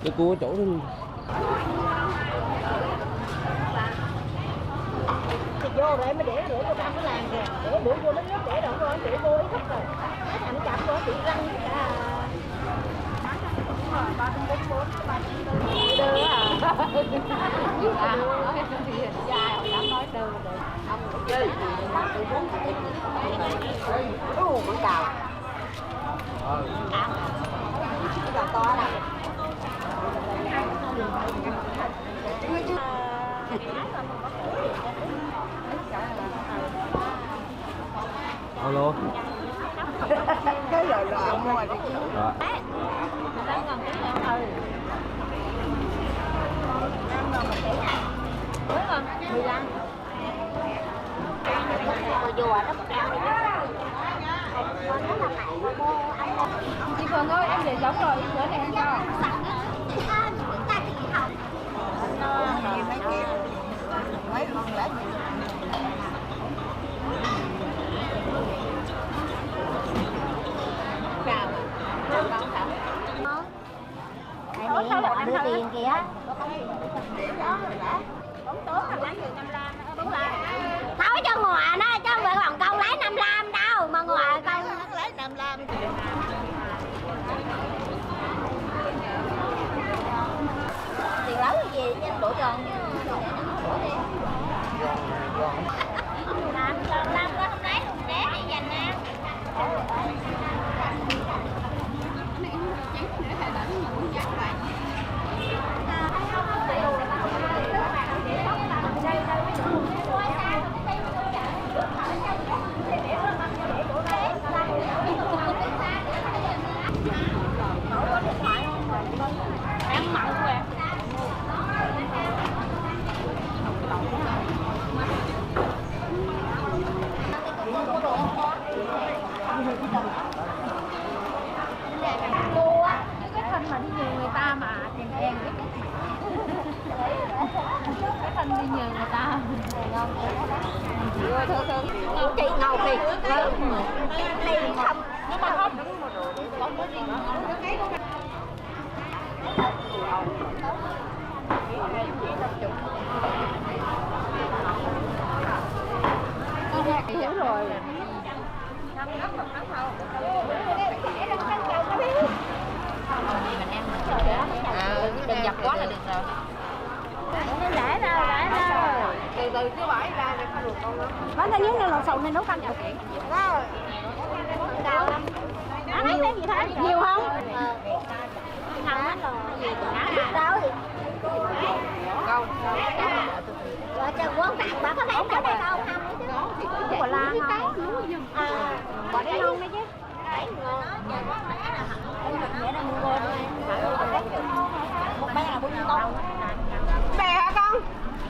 Cái cua chỗ đó. Thì vô rồi mới để cô Tâm cái làng kìa, để đuổi vô nó nước để đâu rồi để vô ý thức rồi, cái thằng chậm rồi bị răng cả. Ba trăm bốn bốn, ba trăm bốn đưa à. Dài ông dám nói đưa rồi. Ông cũng chơi gì mà từ bốn cái gì. Vẫn cào. Cái cào to này. Alo. Cái lời là mua rồi. Rồi. Đang còn cái em ơi. Đang còn một tỷ này. Đúng không? 15. Rồi dù nó một trăm đi. Chị Phương ơi, em để giống rồi, bữa này em cho. Mấy con lẽ Anh đưa tiền kìa. bóng tướng là lấy người 55, đúng là Tháo cho ngọa nó, chứ không phải còn công lấy 55 đâu, mà ngọa công lấy 55. tiền lớn cái gì chứ đổi tròn. Làm có không lấy không để đi dành nè. Ăn mặn của em. Cô á, cái thân mà đi nhờ người ta mà tiền đen cái thân đi nhờ người ta. Chị ngầu kì liền không Nhưng mà không Hiểu rồi. đừng dập quá là được rồi. để đâu Từ từ chứ bãi ra để không được con lắm. Bán ra nhúng này lò xồng này nấu canh. đó cao lắm. Ăn lấy cái gì thế? Nhiều không? Thằng nó lò gì biết đâu gì Không. rồi cho quán tặng bà có lấy ở đây không không chứ Quả la không? quả đấy ngon đấy chứ đấy ngon vậy là mua một bé là bao nhiêu con Bè hả con?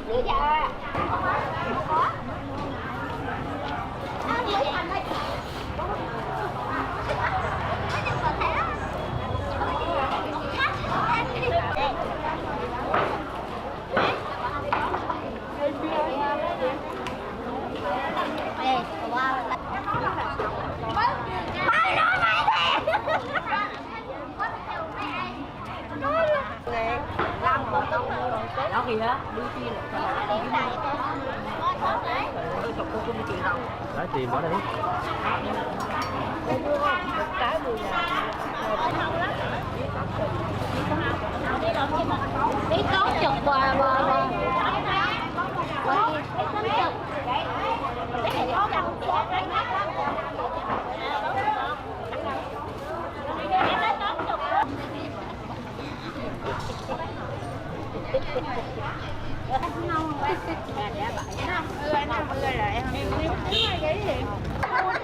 nửa giờ có Đó kìa, đưa chi tôi chụp cô cũng chuyện đâu. Lấy tiền bỏ đây. Cái mùi đi tốt chụp bò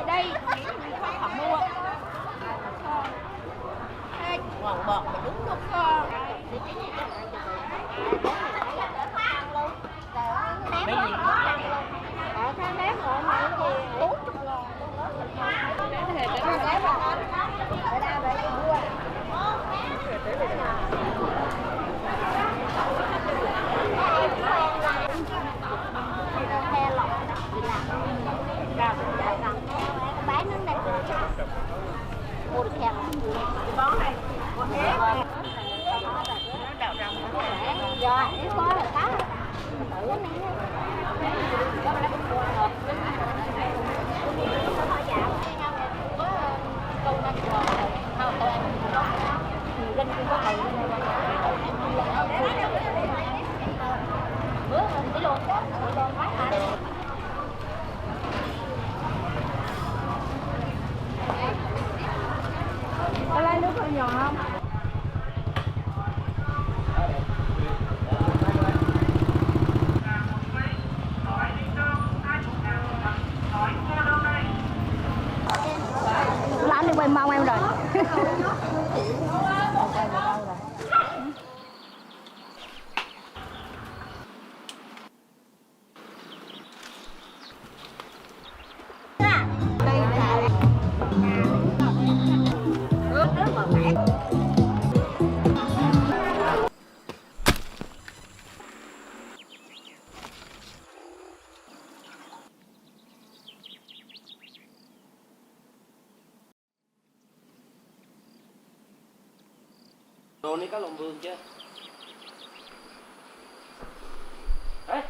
đây họ mua còn bọt mà đúng không con mấy gì ở tháng ném rồi mà cái gì 40.000 ở đâu để mua khe lọc chị làm bán nó này mua được khe lọc bón này Có lấy nước hơi nhỏ không? Làm đi quay mong em rồi. Đồ này có lồng vườn chưa? Đấy.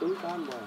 Túi cam rồi.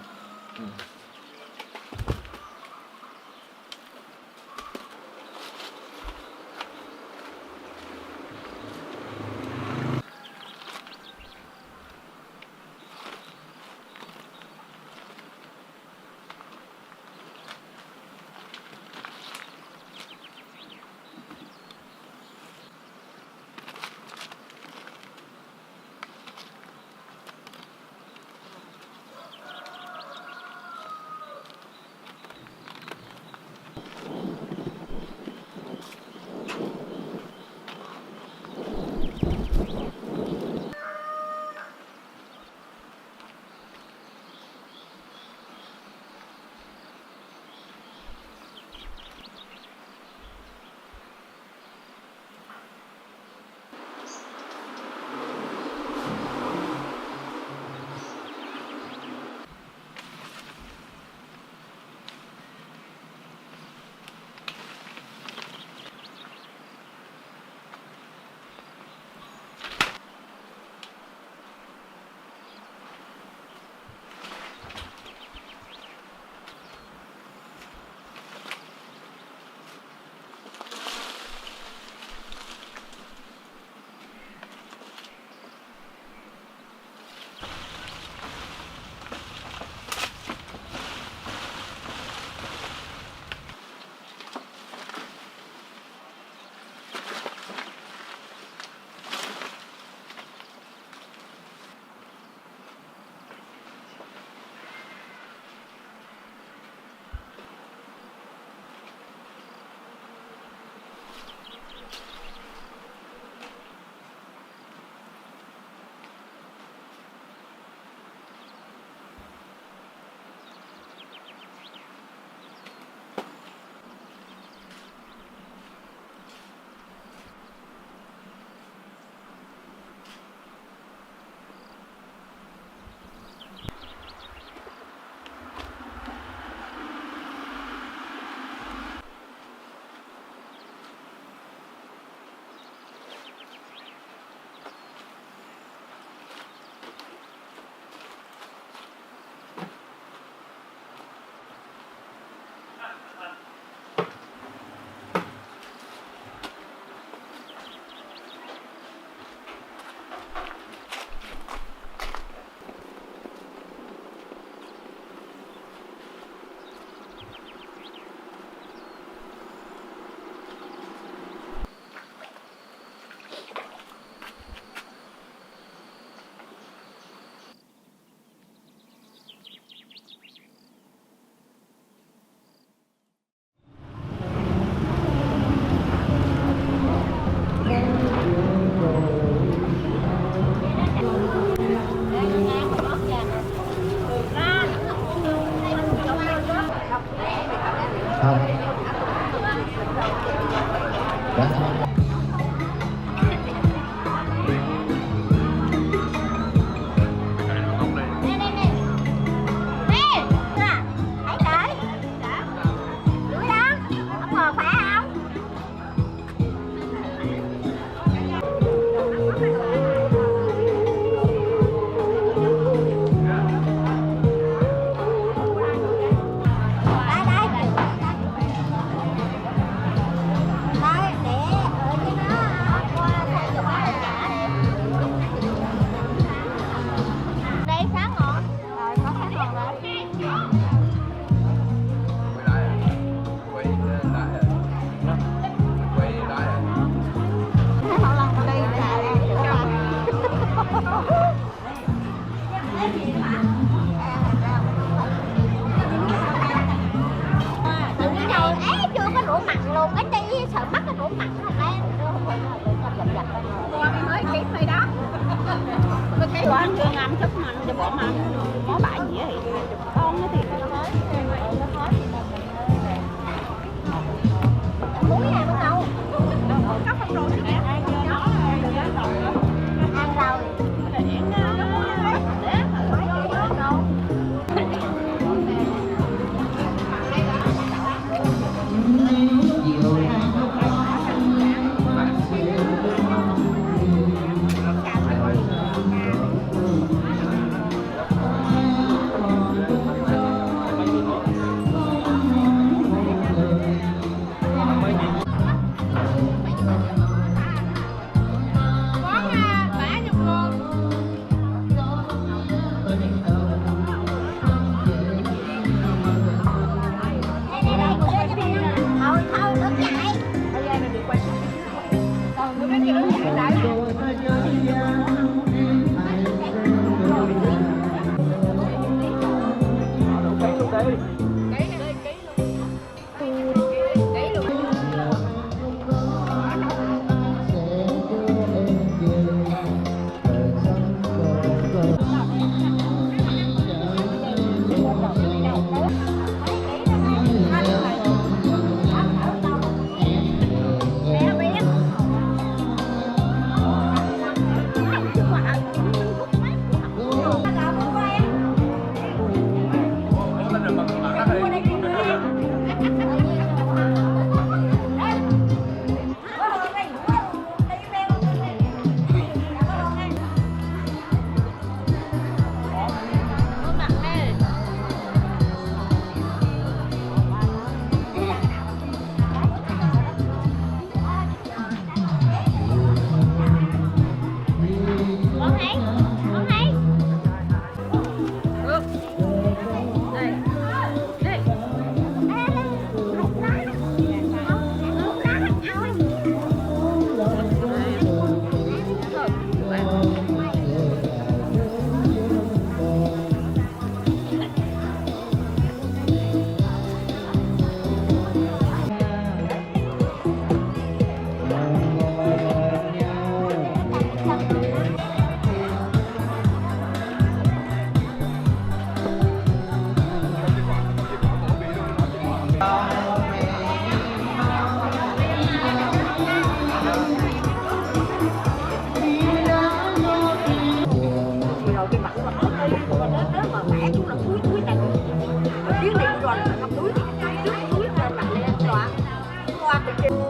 bỏ mà mó bả gì thì con nó thì nó nói còn ngập núi trước núi là bạn lên xóa qua cái trên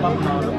bắp màu